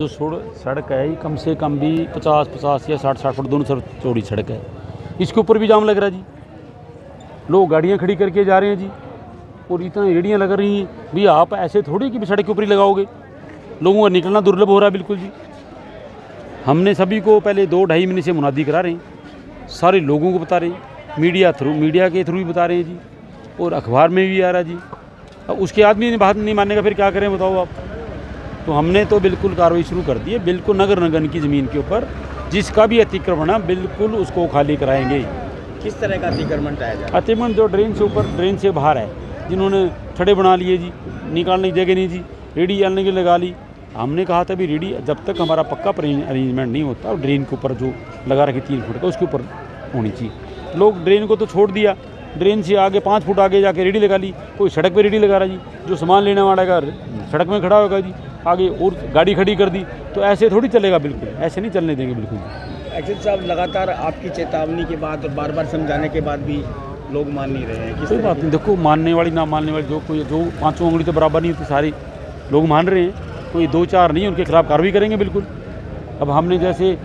जो सड़क है ये कम से कम भी 50 या 60 फुट दोनों तरफ चौड़ी सड़क है। इसके ऊपर भी जाम लग रहा है जी। लोग गाड़ियाँ खड़ी करके जा रहे हैं जी और इतना रेडियाँ लग रही हैं। भी आप ऐसे थोड़ी कि सड़क के ऊपर ही लगाओगे, लोगों का निकलना दुर्लभ हो रहा है बिल्कुल जी। हमने सभी को पहले 2-2.5 महीने से मुनादी करा रहे हैं, सारे लोगों को बता रहे हैं, मीडिया के थ्रू भी बता रहे हैं जी, और अखबार में भी आ रहा है जी। अब उसके आदमी ने बात नहीं मानने का फिर क्या करें बताओ आप। तो हमने तो बिल्कुल कार्रवाई शुरू कर दी है। बिल्कुल नगर निगम की ज़मीन के ऊपर जिसका भी अतिक्रमण है बिल्कुल उसको खाली कराएंगे। किस तरह का अतिक्रमण टाया जाए? अतिक्रमण जो ड्रेन से ऊपर ड्रेन से बाहर है, जिन्होंने ठड़े बना लिए जी, निकालने की जगह नहीं जी, रेडी डालने की लगा ली। हमने कहा था भी रेडी जब तक हमारा पक्का अरेंजमेंट नहीं होता और ड्रेन के ऊपर जो लगा रखी 3 फुट का उसके ऊपर होनी चाहिए। लोग ड्रेन को तो छोड़ दिया, ड्रेन से आगे 5 फुट आगे जाके रेडी लगा ली। कोई सड़क पे रेडी लगा रहा जी, जो सामान लेने वाला का सड़क में खड़ा होगा जी, आगे और गाड़ी खड़ी कर दी। तो ऐसे थोड़ी चलेगा, बिल्कुल ऐसे नहीं चलने देंगे बिल्कुल। एक्चुअली साहब लगातार आपकी चेतावनी के बाद और बार बार समझाने के बाद भी लोग मान नहीं रहे हैं। कोई बात नहीं, देखो मानने वाली ना मानने वाली जो पाँचों उंगली तो बराबर नहीं होती, सारे लोग मान रहे हैं। कोई 2-4 नहीं, उनके खिलाफ कार्रवाई करेंगे बिल्कुल। अब हमने जैसे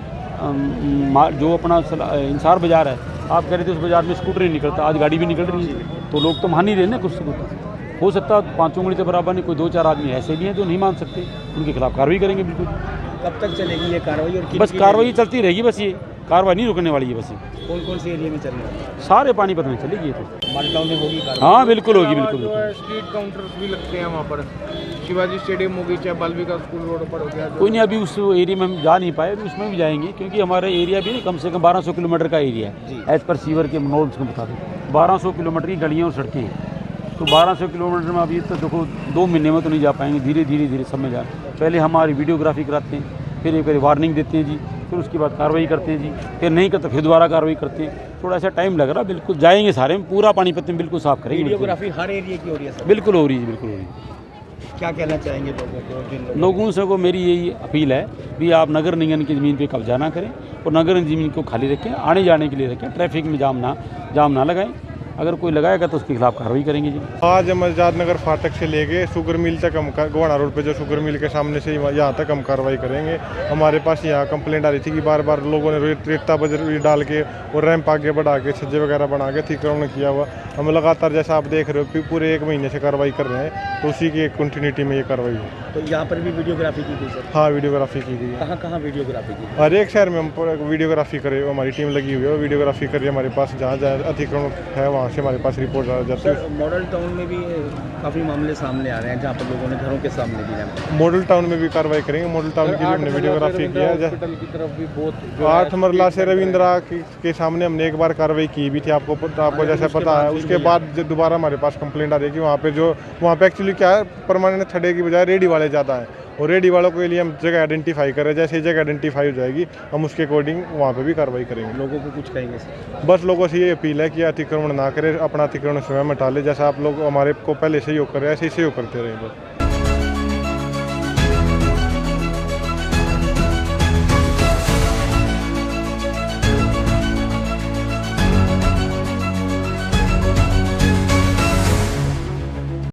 जो अपना इंसार बाज़ार है, आप कह रहे थे उस बाज़ार में स्कूटर नहीं निकलता, आज गाड़ी भी निकल रही है। तो लोग तो मान नहीं रहे ना, कुछ से कुछ हो सकता है 5 उंगली तो बराबर नहीं, कोई 2-4 आदमी ऐसे भी हैं जो नहीं मान सकते, उनके खिलाफ कार्रवाई करेंगे बिल्कुल। कब तक चलेगी ये कार्रवाई? और बस कार्रवाई चलती रहेगी, बस ये कार्रवाई नहीं रुकने वाली है। बस ये कौन से एरिया में चल रही है? सारे पानीपत में चलेगी ये तो। मालटाउन में होगी कार्रवाई? हाँ बिल्कुल होगी, बिल्कुल। स्ट्रीट काउंटर्स भी लगते हैं वहाँ पर, शिवाजी स्टेडियम हो गई, चाहे बालविका स्कूल रोड पर हो गया। कोई नहीं, अभी उस एरिया में हम जा नहीं पाए, अभी उसमें भी जाएंगे, क्योंकि हमारा एरिया भी कम से कम 1200 किलोमीटर का एरिया है। एज पर सीवर के नोट्स को बता दें 1200 किलोमीटर की गलियाँ और सड़कें हैं। तो 1200 किलोमीटर में अभी तो देखो 2 महीने में तो नहीं जा पाएंगे, धीरे सब में जा। पहले हमारी वीडियोग्राफी कराते हैं, फिर एक बार वार्निंग देते हैं जी, फिर उसके बाद कार्रवाई करते हैं जी, फिर नहीं करते फिर दोबारा कार्रवाई करते हैं। थोड़ा सा टाइम लग रहा, बिल्कुल जाएंगे सारे में, पूरा पानीपत में बिल्कुल साफ करेंगे। वीडियोग्राफी हर एरिया की हो रही है सर? बिल्कुल हो रही है, बिल्कुल हो रही है। क्या कहना चाहेंगे लोगों को? लोगों से को मेरी यही अपील है भी आप नगर निगम की ज़मीन पे कब्जा ना करें और नगर ज़मीन को खाली रखें, आने जाने के लिए रखें, ट्रैफिक में जाम ना लगाएं। अगर कोई लगाएगा तो उसके खिलाफ कार्रवाई करेंगे जी। आज हम आजाद नगर फाटक से लेके शुगर मिल तक हम गोवाना रोड पे जो शुगर मिल के सामने से यहाँ तक हम कार्रवाई करेंगे। हमारे पास यहाँ कंप्लेंट आ रही थी कि बार बार लोगों ने रेता बजरी डाल के और रैंप आगे बढ़ा के छज्जे वगैरह बना के अतिक्रमण किया हुआ। हम लगातार जैसा आप देख रहे हो पूरे 1 महीने से कार्रवाई कर रहे हैं, तो उसी की कंटिन्यूटी में ये कार्रवाई है। तो यहाँ पर भी वीडियोग्राफी की गई सर? हाँ, वीडियोग्राफी की गई है। कहाँ वीडियोग्राफी की? हर एक शहर में हम वीडियोग्राफी करे, हमारी टीम लगी हुई है, वीडियोग्राफी करिए। हमारे पास जहाँ अतिक्रमण है वहाँ से हमारे पास रिपोर्ट आ जाती है। मॉडल टाउन में भी काफ़ी मामले सामने आ रहे हैं जहाँ पर लोगों ने घरों के सामने भी मॉडल टाउन में भी कार्रवाई करेंगे। मॉडल टाउन की भी हमने वीडियोग्राफी किया है। हॉस्पिटल की तरफ भी बहुत 8 मरला से रविंद्रा के सामने हमने एक बार कार्रवाई की भी थी, आपको जैसा पता है। उसके बाद दोबारा हमारे पास कंप्लेंट आ रही है कि वहाँ पे एक्चुअली क्या है, परमानेंट ठड़े की बजाय रेडी वाले ज़्यादा हैं, और रेडी वालों के लिए हम जगह आइडेंटिफाई कर रहे हैं। जैसे ही जगह आइडेंटिफाई हो जाएगी हम उसके अकॉर्डिंग वहाँ पे भी कार्रवाई करेंगे। लोगों को कुछ कहेंगे सर? बस लोगों से ये अपील है कि अतिक्रमण ना करें, अपना अतिक्रमण स्वयं हटा ले। जैसा आप लोग हमारे को पहले सहयोग कर रहे हैं ऐसे ही सहयोग करते रहें बस।